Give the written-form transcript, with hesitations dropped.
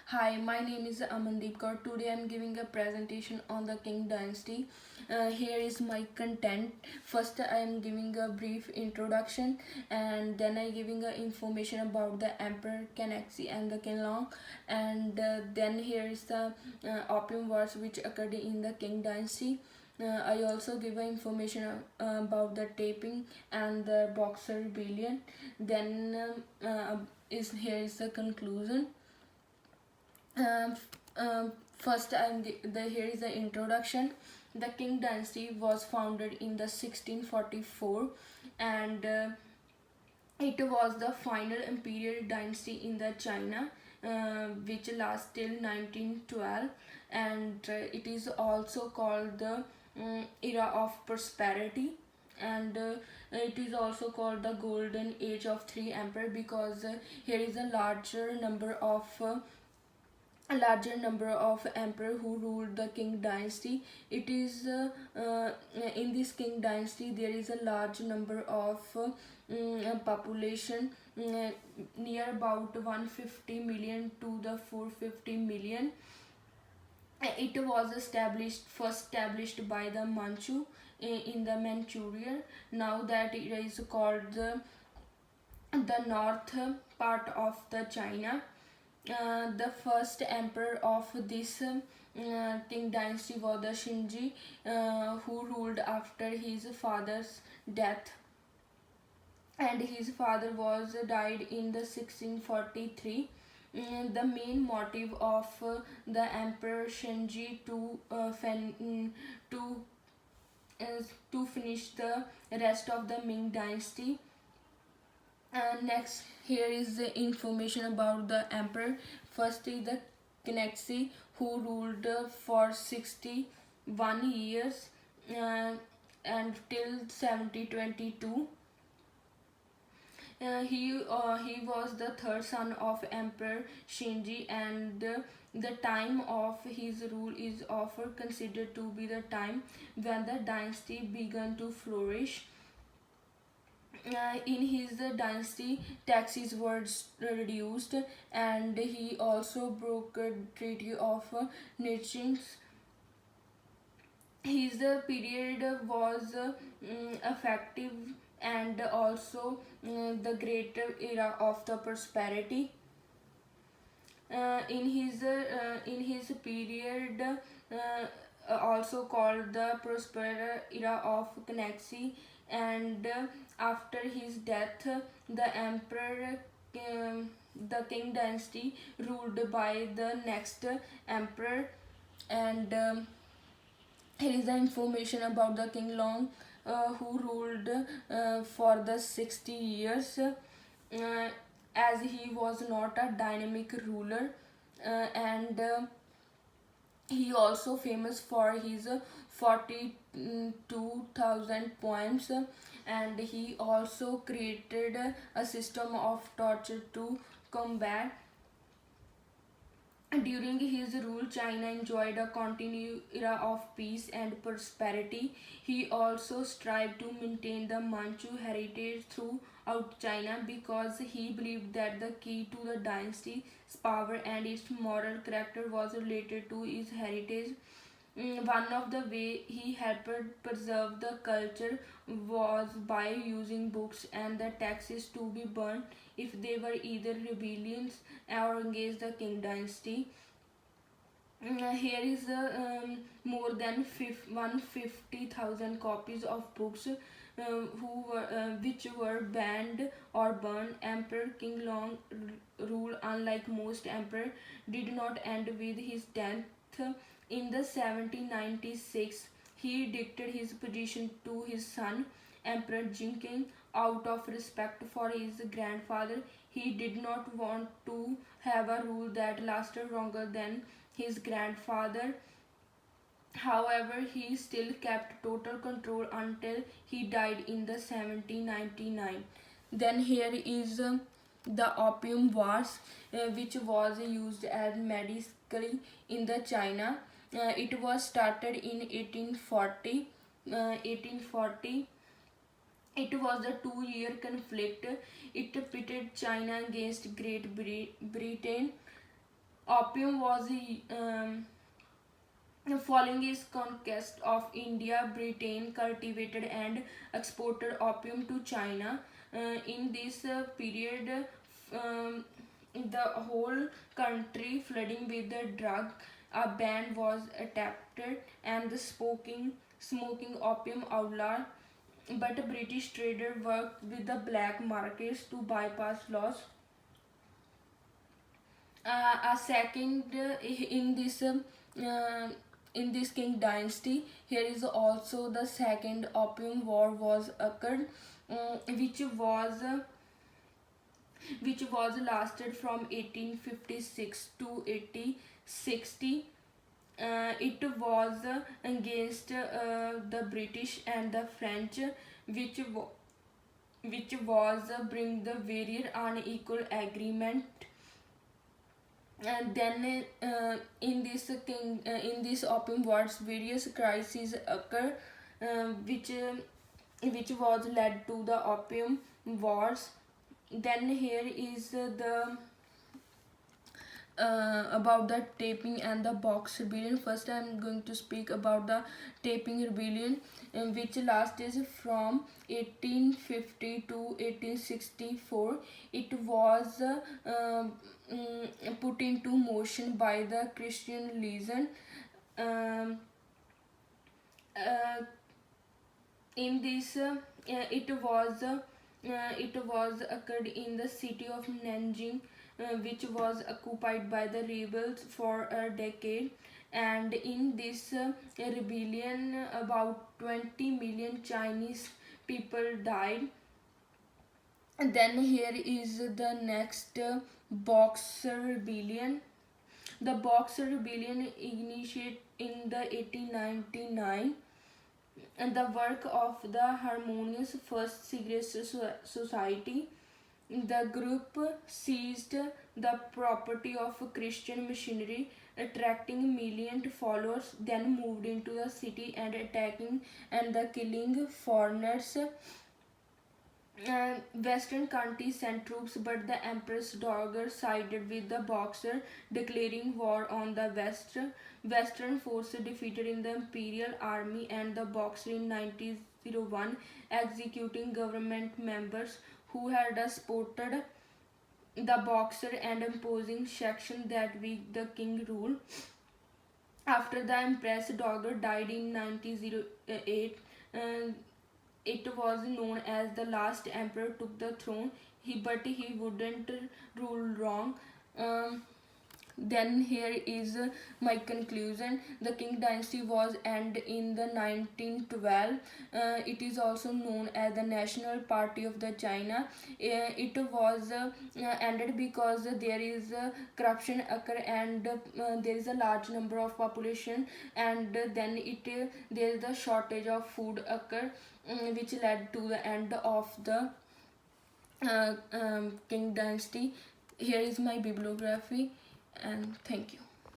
Hi, my name is Amandeep Kaur. Today I am giving a presentation on the Qing dynasty. Here is my content. First, I am giving a brief introduction, and then I giving a information about the Emperor Kanaxi and the Qinglong, and then here is the Opium Wars which occurred in the Qing dynasty. I also give information about the taping and the Boxer Rebellion. Then is here is the conclusion. Um, First, here is the introduction. The Qing dynasty was founded in the 1644, and it was the final imperial dynasty in the China, which lasts till 1912, and it is also called the era of prosperity, and it is also called the golden age of three emperor because here is a larger number of emperor who ruled the Qing dynasty. It is in this Qing dynasty there is a large number of population, near about 150 million to the 450 million. It was first established by the Manchu in the Manchuria. Now that it is called the north part of the China. The first emperor of this Qing dynasty was the Shinji, who ruled after his father's death, and his father was died in the 1643. The main motive of the emperor Shinji to to finish the rest of the Ming dynasty. Next, here is the information about the emperor. First is the Kanaxi, who ruled for 61 years and till 1722. He was the third son of Emperor Shinji, and the time of his rule is often considered to be the time when the dynasty began to flourish. In his dynasty, taxes were reduced, and he also broke a treaty of Niching. His period was effective and also the greater era of the prosperity. In his period, also called the prosperous era of Kanaxi, and after his death, the emperor, the Qing dynasty ruled by the next emperor, and here is the information about the King Long, who ruled for the 60 years, as he was not a dynamic ruler, and he also famous for his 42,000 poems, and he also created a system of torture to combat. During his rule, China enjoyed a continued era of peace and prosperity. He also strived to maintain the Manchu heritage throughout China because he believed that the key to the dynasty's power and its moral character was related to its heritage. One of the way he helped preserve the culture was by using books and the texts to be burned if they were either rebellions or against the Qing dynasty. Here is more than 150,000 copies of books which were banned or burned. Emperor King Long rule, unlike most emperor, did not end with his death. In the 1796, he dictated his position to his son, Emperor Qing, out of respect for his grandfather. He did not want to have a rule that lasted longer than his grandfather. However, he still kept total control until he died in the 1799. Then here is the Opium Wars, which was used as medically in the China. It was started in 1840. 1840. It was a 2-year conflict. It pitted China against Great Britain. Opium was following his conquest of India, Britain cultivated and exported opium to China. In this period, the whole country flooding with the drug. A ban was attempted and the smoking opium outlawed, but a British trader worked with the black markets to bypass laws. A second uh, in this Qing dynasty, here is also the second opium war was occurred, which was lasted from 1856 to 1860. It was against the British and the French, which was bring the very unequal agreement. And then in this opium wars various crises occur, which was led to the opium wars. Then here is the about the taping and the box rebellion. First I am going to speak about the taping rebellion, which lasted from 1850 to 1864. It was put into motion by the Christian Legion. um, uh, in this it was occurred in the city of Nanjing, which was occupied by the rebels for a decade. And in this rebellion, about 20 million Chinese people died. And then here is the next Boxer Rebellion. The Boxer Rebellion initiated in the 1899 and the work of the Harmonious First Secret Society. The group seized the property of Christian missionary, attracting millions followers, then moved into the city and attacking and the killing foreigners. Western countries sent troops, but the Empress Dowager sided with the Boxer, declaring war on the West. Western forces defeated in the Imperial Army and the Boxer in 1901, executing government members who had supported the Boxer and imposing sanctions that weakened the Qing rule. After the Empress Dowager died in 1908, it was known as the last emperor took the throne. But he wouldn't rule wrong. Um, then here is my conclusion. The Qing dynasty was ended in the 1912. It is also known as the National Party of the China. It was ended because there is corruption occur, and there is a large number of population, and then there is the shortage of food occur, which led to the end of the Qing dynasty. Here is my bibliography, and thank you.